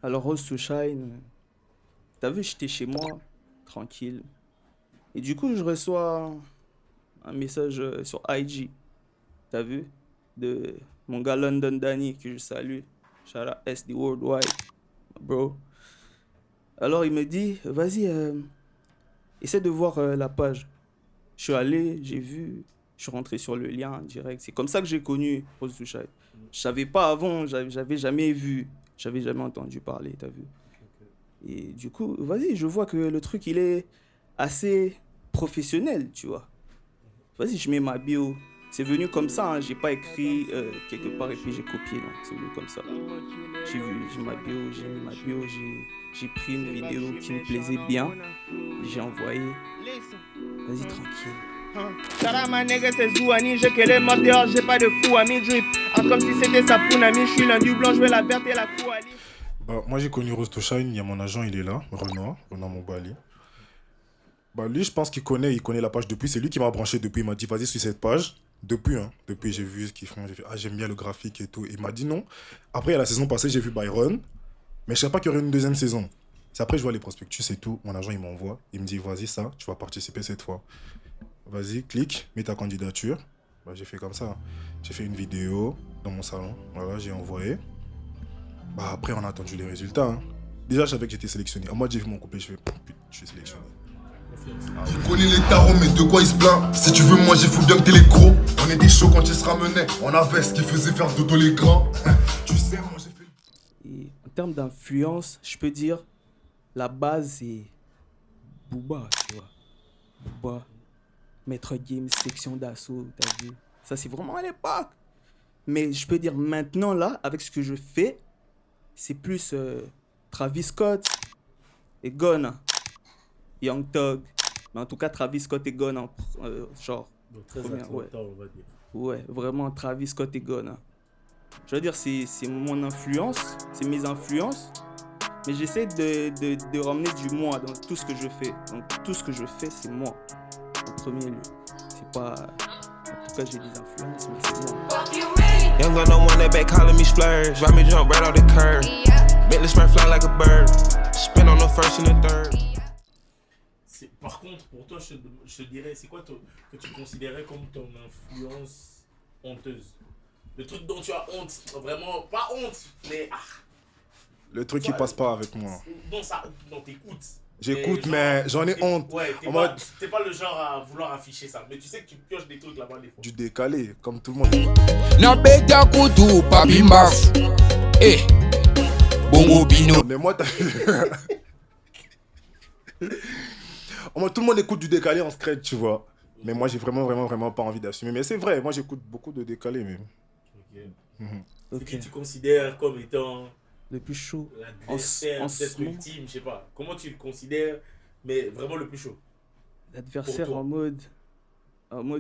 Alors, Rose to Shine, t'as vu, j'étais chez moi, tranquille. Et du coup, je reçois un message sur IG, t'as vu, de mon gars London Danny, que je salue. Shout out SD Worldwide, bro. Alors, il me dit, vas-y, essaie de voir la page. Je suis allé, j'ai vu, je suis rentré sur le lien en direct. C'est comme ça que j'ai connu Rose to Shine. Je savais pas avant, j'avais jamais vu, j'avais jamais entendu parler, t'as vu. Et du coup, vas-y, je vois que le truc, il est assez professionnel, tu vois. Vas-y, je mets ma bio. C'est venu comme ça, hein. J'ai pas écrit quelque part et puis j'ai copié, non. C'est venu comme ça. J'ai vu, j'ai ma bio, j'ai mis ma bio, j'ai pris une vidéo qui me plaisait bien. J'ai envoyé. Vas-y, tranquille. Shout my nigga, c'est Zouani, j'ai que les morts dehors, j'ai pas de fou à mi drip. Comme si c'était sa pounami, je suis l'un du blanc, je veux la verte et la kouali. Bah, moi j'ai connu Rose to Shine, il y a mon agent, il est là, Renoir Moubali. Bah, lui, je pense qu'il connaît la page depuis. C'est lui qui m'a branché depuis. Il m'a dit, vas-y, sur cette page. Depuis, j'ai vu ce qu'ils font. J'ai fait, j'aime bien le graphique et tout. Il m'a dit non. Après, à la saison passée, j'ai vu Byron. Mais je savais pas qu'il y aurait une deuxième saison. C'est après, je vois les prospectus et tout. Mon agent, il m'envoie. Il me dit, vas-y, ça, tu vas participer cette fois. Vas-y, clique, mets ta candidature. Bah, j'ai fait comme ça. J'ai fait une vidéo dans mon salon. Voilà, j'ai envoyé. Bah, après, on a attendu les résultats. Hein. Déjà, je savais que j'étais sélectionné. Moi, j'ai vu mon couplet, je fais, putain, je suis sélectionné. Je connais les tarots, mais de quoi ils se plaignent? Si tu veux manger, faut bien que t'aies les crocs. On est des chauds quand ils se ramenaient. On avait ce qui faisait faire dodo les grands. Tu sais, moi j'ai fait. Et en termes d'influence, je peux dire, la base c'est Booba, tu vois. Booba, Maître Games, Section d'Assaut, t'as vu. Ça c'est vraiment à l'époque. Mais je peux dire maintenant là, avec ce que je fais, c'est plus Travis Scott et Gunna. Young Thug. Mais en tout cas, Travis Scott et Gunna, genre. Donc très première, ouais. Atlanta, on va dire. Ouais, vraiment Travis Scott et Gunna. Je veux dire, c'est mon influence, c'est mes influences. Mais j'essaie de ramener du moi dans tout ce que je fais. Donc tout ce que je fais, c'est moi. En premier lieu. C'est pas... En tout cas, j'ai des influences, mais c'est moi. Young gun, no one that back calling me splurge. Ride me jump right off the curb. Bentley Smart fly like a bird. Spin on the first and the third. Par contre, pour toi, je te dirais, c'est quoi que tu considérais comme ton influence honteuse? Le truc dont tu as honte, vraiment, pas honte, mais Le truc qui passe pas avec moi. Non, t'écoutes. J'écoute, mais j'en ai honte. Ouais, t'es pas le genre à vouloir afficher ça, mais tu sais que tu pioches des trucs là-bas des fois. Du décalé, comme tout le monde. Nabega kutu papimbaf. Eh. Bongo bino. Mais moi, t'as tout le monde écoute du décalé en scred, tu vois. Mais moi, j'ai vraiment pas envie d'assumer. Mais c'est vrai, moi, j'écoute beaucoup de décalé même. Ok. C'est qui tu considères comme étant le plus chaud l'adversaire peut-être ultime, je sais pas. Comment tu le considères, mais vraiment le plus chaud? L'adversaire en mode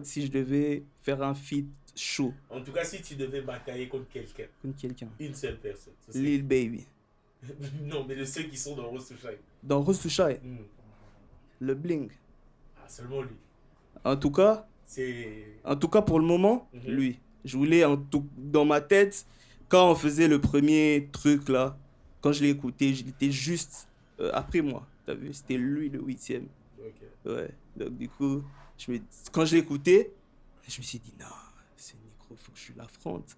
si je devais faire un feat chaud. En tout cas, si tu devais batailler contre quelqu'un. Contre quelqu'un. Une seule personne. Lil Baby. Non, mais de ceux qui sont dans Rose to Shine. Dans Rose to Shine. Le Bling. Ah, seulement lui. En tout cas, pour le moment, lui. Je voulais, dans ma tête, quand on faisait le premier truc là, quand je l'ai écouté, il était juste après moi. T'as vu, c'était lui le 8e. Okay. Ouais. Donc du coup, quand je l'ai écouté, je me suis dit, non, c'est Nicro, faut que je l'affronte.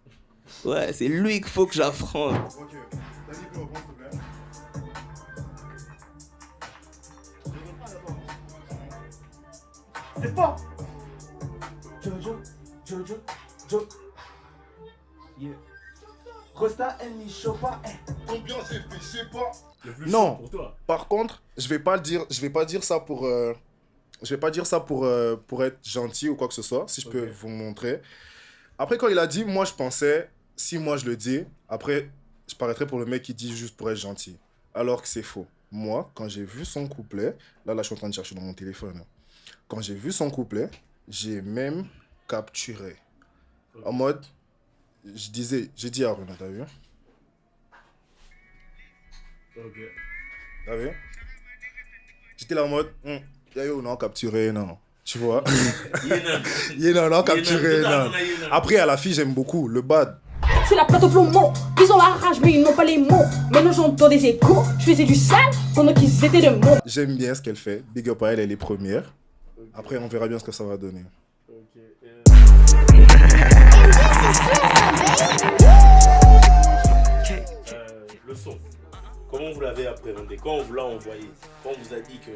Ouais, c'est lui qu'il faut que j'affronte. Ok, vas-y, plus reprends, s'il te plaît. C'est pas Jojo. Yeah. Rosta Elmi Chopa. Combien j'ai fait, je sais pas. Non, pour toi. Par contre, je vais pas dire ça pour être gentil ou quoi que ce soit, si je peux vous montrer. Après, quand il a dit, moi je pensais, si moi je le dis, après je paraîtrais pour le mec qui dit juste pour être gentil. Alors que c'est faux. Moi, quand j'ai vu son couplet, là je suis en train de chercher dans mon téléphone. Quand j'ai vu son couplet, j'ai même capturé. En mode, j'ai dit à Renaud, t'as vu? Ok. T'as vu? J'étais là en mode, yo, non, capturé, non. Tu vois? Non, capturé, non. Après, à la fille, j'aime beaucoup le bad. c'est la plate au plomb. Ils ont la rage, mais ils n'ont pas les mots. Maintenant j'entends des échos, je faisais du sale pendant qu'ils étaient de mots. J'aime bien ce qu'elle fait. Big up à elle, elle est première. Après, on verra bien ce que ça va donner. Le son, comment vous l'avez appréhendé? Quand on vous l'a envoyé, quand on vous a dit que...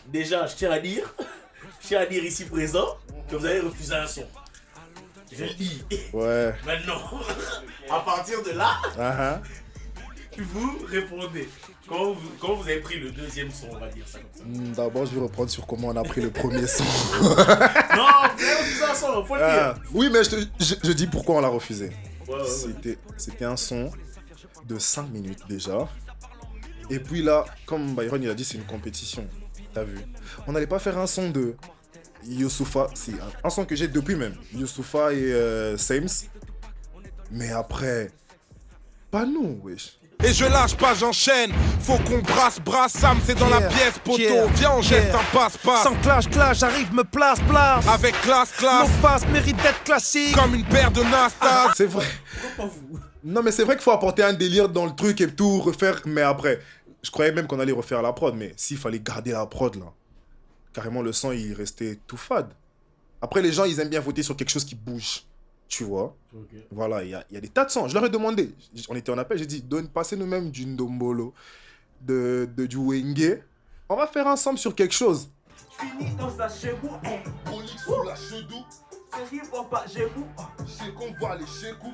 Déjà, je tiens à dire ici présent que vous avez refusé un son. Je le dis. Ouais. Maintenant, à partir de là, vous répondez. Quand vous avez pris le deuxième son, on va dire ça comme ça. D'abord, je vais reprendre sur comment on a pris le premier son. Non, vous avez refusé un son, faut le dire. Oui, mais je dis pourquoi on l'a refusé. Ouais. C'était un son de 5 minutes déjà. Et puis là, comme Byron il a dit, c'est une compétition. T'as vu? On n'allait pas faire un son de Youssoupha. C'est un son que j'ai depuis même. Youssoupha et Sames. Mais après, pas nous, wesh. Et je lâche pas, j'enchaîne. Faut qu'on brasse, Sam, c'est dans la pièce, poteau. Viens, on jette un passe-passe. Sans clash, j'arrive, me place. Avec classe. Nos faces méritent d'être classiques. Comme une paire de Nastas. C'est vrai. Non, mais c'est vrai qu'il faut apporter un délire dans le truc et tout, refaire. Mais après, je croyais même qu'on allait refaire la prod. Mais s'il fallait garder la prod, là, carrément, le son, il restait tout fade. Après, les gens, ils aiment bien voter sur quelque chose qui bouge. Tu vois, Voilà, il y a des tas de sons. Je leur ai demandé, on était en appel, j'ai dit, passez nous-mêmes du Ndombolo, du Wenge. On va faire ensemble sur quelque chose. Fini dans sa chebou, Colique sous la chedou. c'est faut pas chebou. C'est qu'on voit les chécous.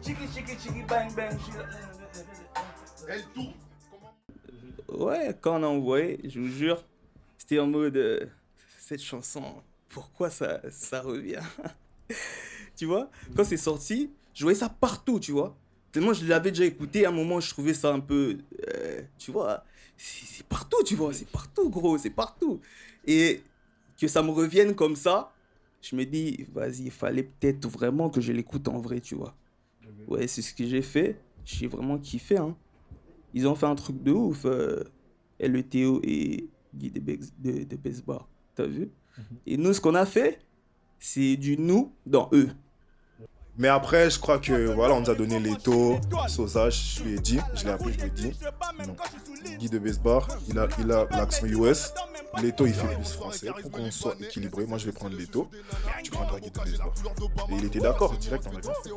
Chiki, bang, bang. Elle tourne. Ouais, quand on a envoyé, je vous jure, c'était en mode cette chanson, pourquoi ça revient? Tu vois, quand c'est sorti, je voyais ça partout, tu vois. Tellement je l'avais déjà écouté, à un moment je trouvais ça un peu, tu vois, c'est partout, tu vois, c'est partout, gros, c'est partout. Et que ça me revienne comme ça, je me dis, vas-y, il fallait peut-être vraiment que je l'écoute en vrai, tu vois. Ouais, c'est ce que j'ai fait, j'ai vraiment kiffé, hein. Ils ont fait un truc de ouf, LETO et Guy de Besbar, t'as vu? Et nous, ce qu'on a fait, c'est du nous dans eux. Mais après, je crois que, voilà, on nous a donné les taux, Sosa, je lui ai dit, je l'ai appelé, je lui ai dit. Non. Guy de Besbar, il a l'accent US. Leto, il fait plus français. Pour qu'on soit équilibré, moi je vais prendre Leto. Tu prendras Guy de Besbar. Et il était d'accord, direct, on a bien fait.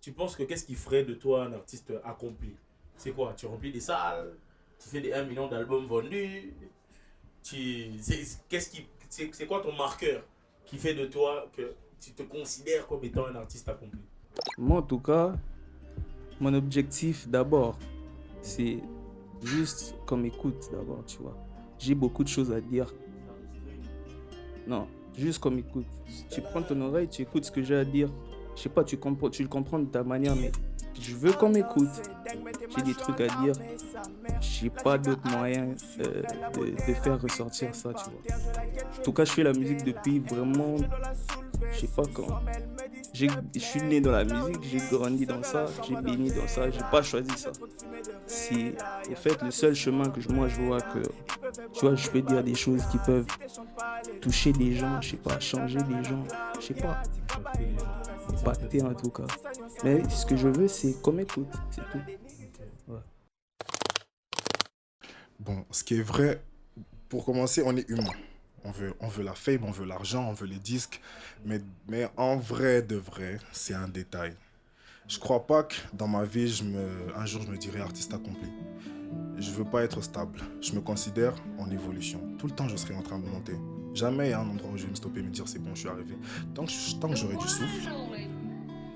Tu penses que qu'est-ce qui ferait de toi un artiste accompli? C'est quoi? Tu remplis des salles? Tu fais des 1 million d'albums vendus? C'est quoi ton marqueur qui fait de toi que tu te considères comme étant un artiste accompli? Moi, en tout cas, mon objectif d'abord, c'est juste qu'on m'écoute d'abord, tu vois. J'ai beaucoup de choses à dire. Non, juste qu'on m'écoute. Tu prends ton oreille, tu écoutes ce que j'ai à dire. Je sais pas, tu le comprends de ta manière, mais je veux qu'on m'écoute. J'ai des trucs à dire. J'ai pas d'autre moyen de faire ressortir ça, tu vois. En tout cas, je fais la musique depuis vraiment, je sais pas quand. Je suis né dans la musique, j'ai grandi dans ça, j'ai baigné dans ça, j'ai pas choisi ça. C'est en fait le seul chemin que moi je vois que, tu vois, je peux dire des choses qui peuvent toucher des gens, je sais pas, changer des gens, je sais pas. Impacter en tout cas. Mais ce que je veux, c'est qu'on m'écoute, c'est tout. Ouais. Bon, ce qui est vrai, pour commencer, on est humain. On veut la fame, on veut l'argent, on veut les disques. Mais en vrai de vrai, c'est un détail. Je crois pas que dans ma vie, un jour, je me dirais artiste accompli. Je veux pas être stable. Je me considère en évolution. Tout le temps, je serai en train de monter. Jamais il y a un endroit où je vais me stopper et me dire c'est bon, je suis arrivé. Tant que j'aurai du souffle,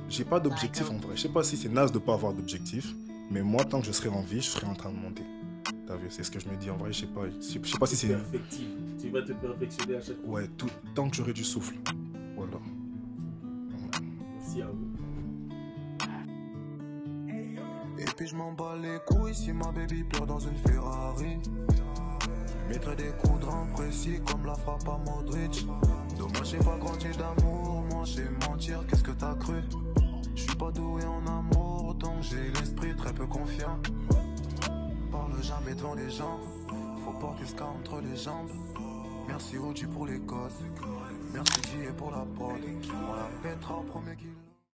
j'ai pas d'objectif en vrai. Je sais pas si c'est naze de pas avoir d'objectif, mais moi, tant que je serai en vie, je serai en train de monter. T'as vu, c'est ce que je me dis en vrai. Je sais pas si c'est perfectible. Tu vas te perfectionner à chaque fois. Ouais, tant que j'aurai du souffle. Voilà. Merci à vous. Et puis je m'en bats les couilles si ma baby pleure dans une Ferrari. Mettrai des coups de rein précis comme la frappe à Modric. Dommage j'ai pas grandi d'amour, moi j'ai mentir, qu'est-ce que t'as cru? Je suis pas doué en amour, donc j'ai l'esprit très peu confiant. Parle jamais devant les gens, faut porter ce cas entre les jambes. Merci Oji pour les causes. Merci Dieu pour la prod. On la pètera au premier kill.